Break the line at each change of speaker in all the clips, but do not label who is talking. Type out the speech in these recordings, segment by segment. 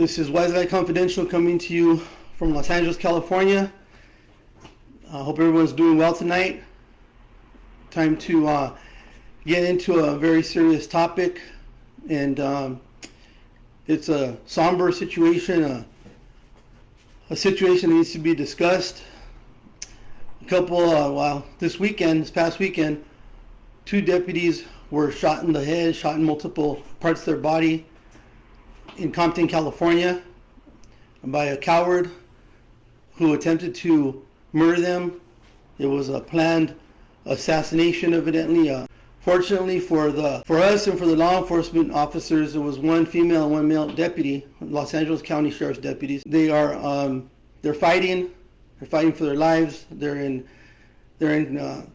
This is WISEGUY Confidential coming to you from Los Angeles, California. I hope everyone's doing well tonight. Time to get into a very serious topic, and it's a somber situation, a situation that needs to be discussed. This past weekend, 2 deputies were shot in the head, shot in multiple parts of their body in Compton, California, by a coward who attempted to murder them. It was a planned assassination, evidently. Fortunately for us and for the law enforcement officers, there was 1 female and 1 male deputy, Los Angeles County Sheriff's deputies. They're fighting for their lives. They're in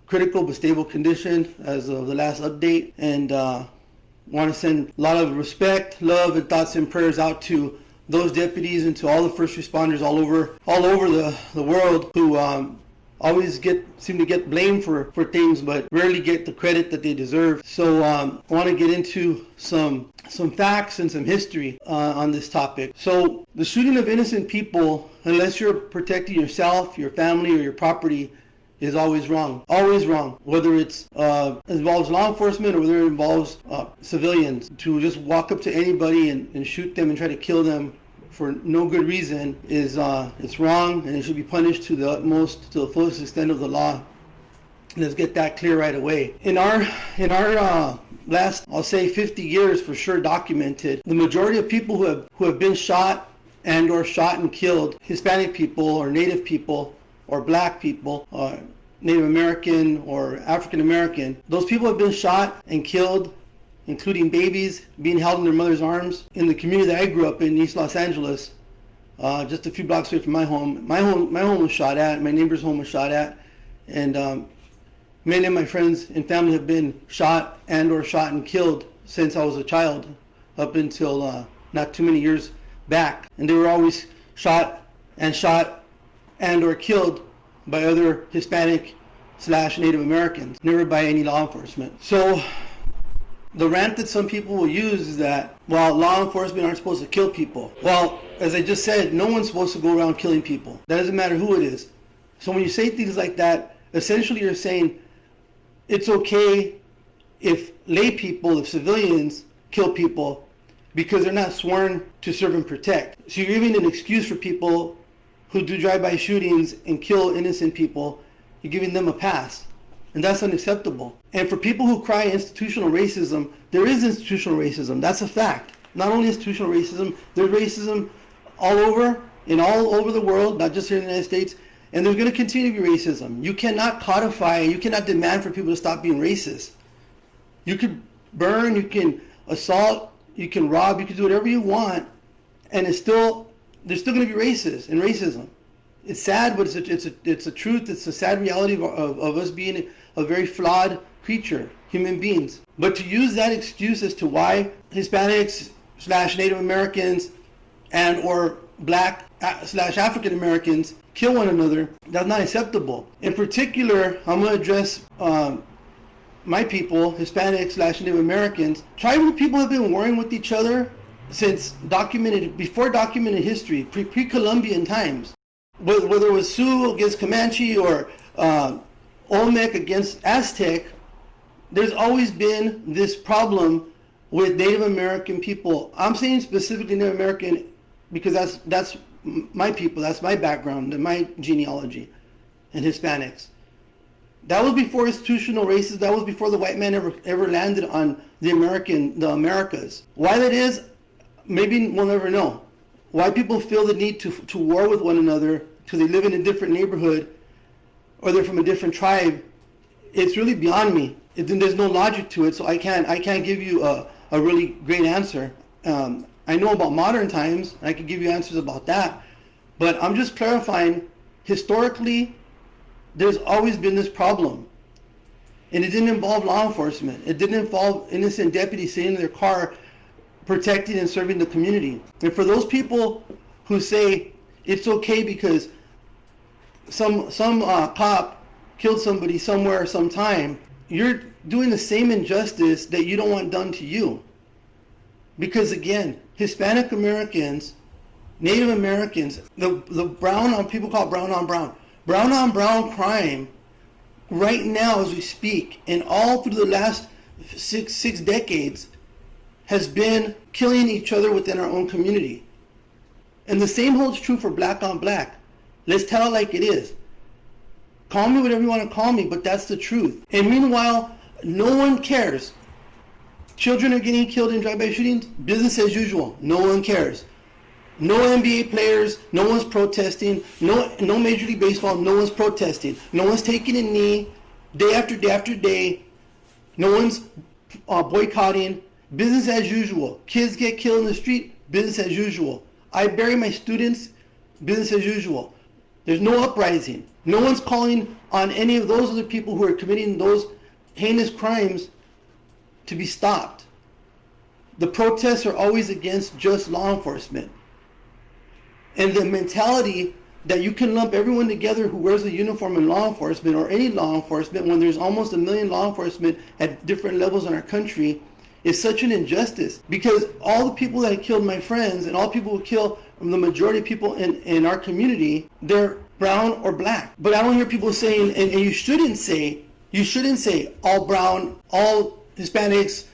critical but stable condition as of the last update, and want to send a lot of respect, love, and thoughts and prayers out to those deputies and to all the first responders all over the world who always seem to get blamed for things, but rarely get the credit that they deserve. So I want to get into some facts and some history on this topic. So the shooting of innocent people, unless you're protecting yourself, your family, or your property, is always wrong. Always wrong. Whether it involves law enforcement or whether it involves civilians. To just walk up to anybody and shoot them and try to kill them for no good reason is it's wrong, and it should be punished to the utmost, to the fullest extent of the law. Let's get that clear right away. In our last, I'll say 50 years for sure, documented, the majority of people who have been shot or shot and killed, Hispanic people or Native people or Black people, Native American or African American, those people have been shot and killed, including babies being held in their mother's arms. In the community that I grew up in, East Los Angeles, just a few blocks away from my home was shot at, my neighbor's home was shot at, and many of my friends and family have been shot and killed since I was a child, up until not too many years back. And they were always shot and or killed by other Hispanic/Native Americans, never by any law enforcement. So the rant that some people will use is that, well, law enforcement aren't supposed to kill people. Well, as I just said, no one's supposed to go around killing people. That doesn't matter who it is. So when you say things like that, essentially you're saying it's okay if lay people, if civilians kill people because they're not sworn to serve and protect. So you're giving an excuse for people who do drive-by shootings and kill innocent people. You're giving them a pass. And that's unacceptable. And for people who cry institutional racism, there is institutional racism. That's a fact. Not only institutional racism, there's racism all over the world, not just here in the United States. And there's going to continue to be racism. You cannot codify, you cannot demand for people to stop being racist. You could burn, you can assault, you can rob, you can do whatever you want, and there's still going to be racist and racism. It's sad, but it's a truth. It's a sad reality of us being a very flawed creature, human beings. But to use that excuse as to why Hispanics/Native Americans and or Black/African Americans kill one another, that's not acceptable. In particular, I'm going to address my people, Hispanics/Native Americans. Tribal people have been warring with each other since before documented history, pre-Columbian times. Whether it was Sioux against Comanche or Olmec against Aztec, there's always been this problem with Native American people. I'm saying specifically Native American because that's my people, that's my background, my genealogy, and Hispanics. That was before institutional racism. That was before the white man ever landed on the Americas. Why that is, maybe we'll never know. Why people feel the need to war with one another because they live in a different neighborhood or they're from a different tribe, it's really beyond me. There's no logic to it, so I can't give you a really great answer. I know about modern times, I can give you answers about that, but I'm just clarifying, historically, there's always been this problem. And it didn't involve law enforcement. It didn't involve innocent deputies sitting in their car protecting and serving the community. And for those people who say it's okay because some cop killed somebody somewhere sometime, you're doing the same injustice that you don't want done to you. Because again, Hispanic Americans Native Americans, the brown on, people call it brown on brown. Brown on brown crime right now as we speak, and all through the last six decades, has been killing each other within our own community. And the same holds true for black on black. Let's tell it like it is. Call me whatever you want to call me, but that's the truth. And meanwhile, no one cares. Children are getting killed in drive-by shootings, business as usual. No one cares. No NBA players, no one's protesting. No Major League Baseball, no one's protesting. No one's taking a knee day after day after day. No one's boycotting. Business as usual. Kids get killed in the street, business as usual. I bury my students, business as usual. There's no uprising. No one's calling on any of those other people who are committing those heinous crimes to be stopped. The protests are always against just law enforcement. And the mentality that you can lump everyone together who wears a uniform in law enforcement or any law enforcement when there's almost 1 million law enforcement at different levels in our country is such an injustice. Because all the people that have killed my friends and all people who kill the majority of people in our community, they're brown or black. But I don't hear people saying, and you shouldn't say all brown, all Hispanics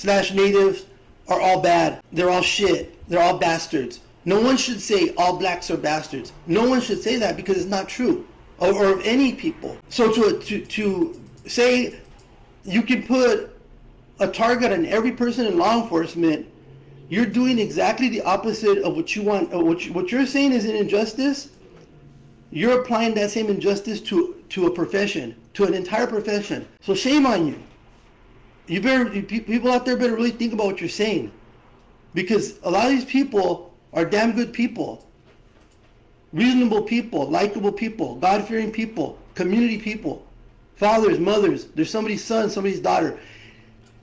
/ natives are all bad. They're all shit. They're all bastards. No one should say all blacks are bastards. No one should say that because it's not true. Or of any people. So to say you can put a target on every person in law enforcement, you're doing exactly the opposite of what you want. What you're saying is an injustice. You're applying that same injustice to a profession, to an entire profession. So shame on you. People out there better really think about what you're saying, because a lot of these people are damn good people, reasonable people, likable people, God-fearing people, community people, fathers, mothers. They're somebody's son, somebody's daughter.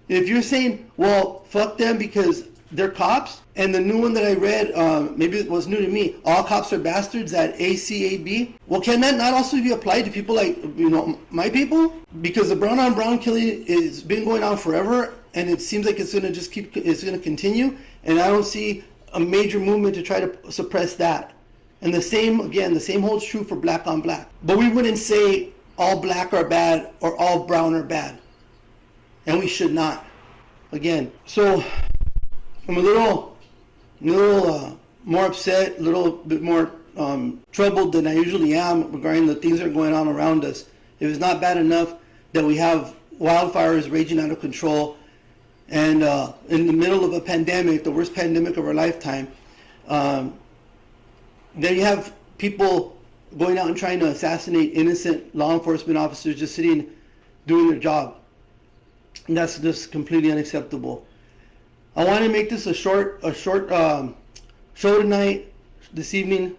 If you're saying, well, fuck them because they're cops, and the new one that I read, maybe it was new to me, all cops are bastards at ACAB, well, can that not also be applied to people like, my people? Because the brown on brown killing has been going on forever, and it seems like it's going to continue, and I don't see a major movement to try to suppress that. And the same holds true for black on black. But we wouldn't say all black are bad or all brown are bad. And we should not. Again, so I'm a little more upset, a little bit more troubled than I usually am regarding the things that are going on around us. If it's not bad enough that we have wildfires raging out of control, and in the middle of a pandemic, the worst pandemic of our lifetime, then you have people going out and trying to assassinate innocent law enforcement officers just sitting, doing their job. And that's just completely unacceptable. I want to make this a short show tonight, this evening,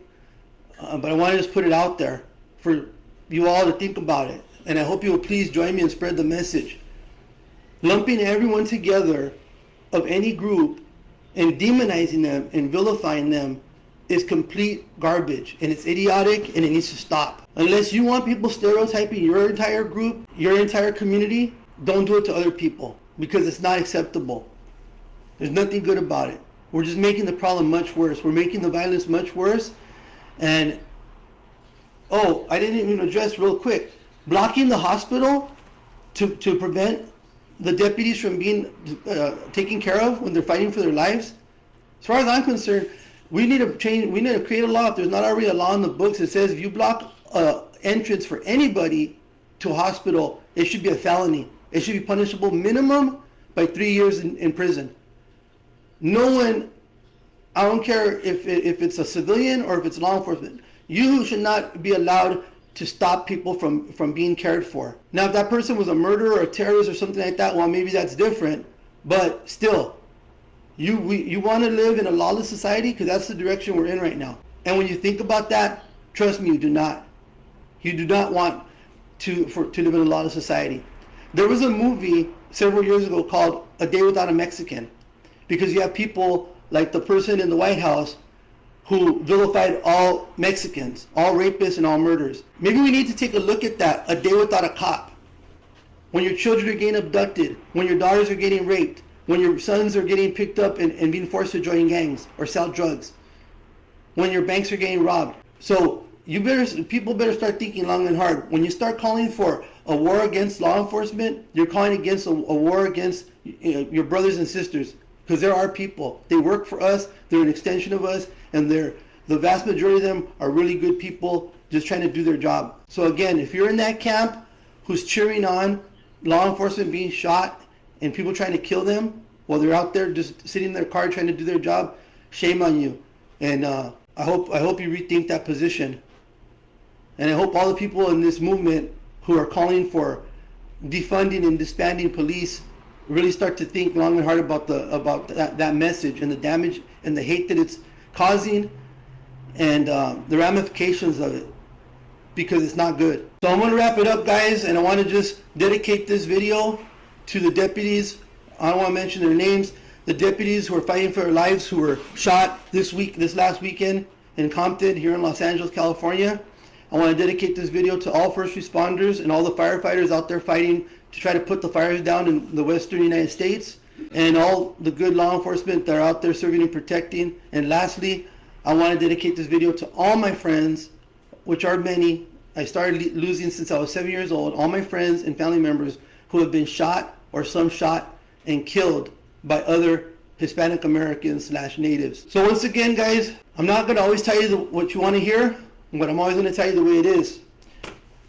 but I want to just put it out there for you all to think about it. And I hope you will please join me and spread the message. Lumping everyone together of any group and demonizing them and vilifying them is complete garbage, and it's idiotic, and it needs to stop. Unless you want people stereotyping your entire group, your entire community, don't do it to other people, because it's not acceptable. There's nothing good about it. We're just making the problem much worse. We're making the violence much worse. And I didn't even address real quick, blocking the hospital to prevent the deputies from being taken care of when they're fighting for their lives. As far as I'm concerned, we need to create a law. If there's not already a law in the books that says if you block entrance for anybody to a hospital, it should be a felony. It should be punishable minimum by 3 years in prison. No one, I don't care if it's a civilian or if it's law enforcement, you should not be allowed to stop people from being cared for. Now, if that person was a murderer or a terrorist or something like that, well, maybe that's different. But still, you want to live in a lawless society, because that's the direction we're in right now. And when you think about that, trust me, you do not. You do not want to live in a lawless society. There was a movie several years ago called A Day Without a Mexican, because you have people like the person in the White House who vilified all Mexicans, all rapists and all murderers. Maybe we need to take a look at that, A Day Without a Cop. When your children are getting abducted, when your daughters are getting raped, when your sons are getting picked up and being forced to join gangs or sell drugs. when your banks are getting robbed. So people better start thinking long and hard. When you start calling for a war against law enforcement, you're calling against a war against your brothers and sisters, because there are people. They work for us. They're an extension of us, and the vast majority of them are really good people just trying to do their job. So again, if you're in that camp who's cheering on law enforcement being shot and people trying to kill them while they're out there just sitting in their car trying to do their job, shame on you. And I hope you rethink that position. And I hope all the people in this movement who are calling for defunding and disbanding police really start to think long and hard about that message and the damage and the hate that it's causing and the ramifications of it, because it's not good. So I'm going to wrap it up, guys, and I want to just dedicate this video to the deputies. I don't want to mention their names. The deputies who are fighting for their lives, who were shot this last weekend in Compton here in Los Angeles, California. I want to dedicate this video to all first responders and all the firefighters out there fighting to try to put the fires down in the western United States, and all the good law enforcement that are out there serving and protecting. And lastly, I want to dedicate this video to all my friends, which are many. I started losing since I was 7 years old. All my friends and family members who have been shot or some shot and killed by other Hispanic Americans / natives. So once again, guys, I'm not going to always tell you what you want to hear, but I'm always going to tell you the way it is.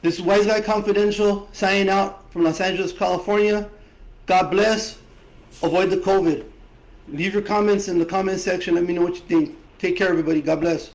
This is Wise Guy Confidential signing out from Los Angeles, California. God bless. Avoid the COVID. Leave your comments in the comment section. Let me know what you think. Take care, everybody. God bless.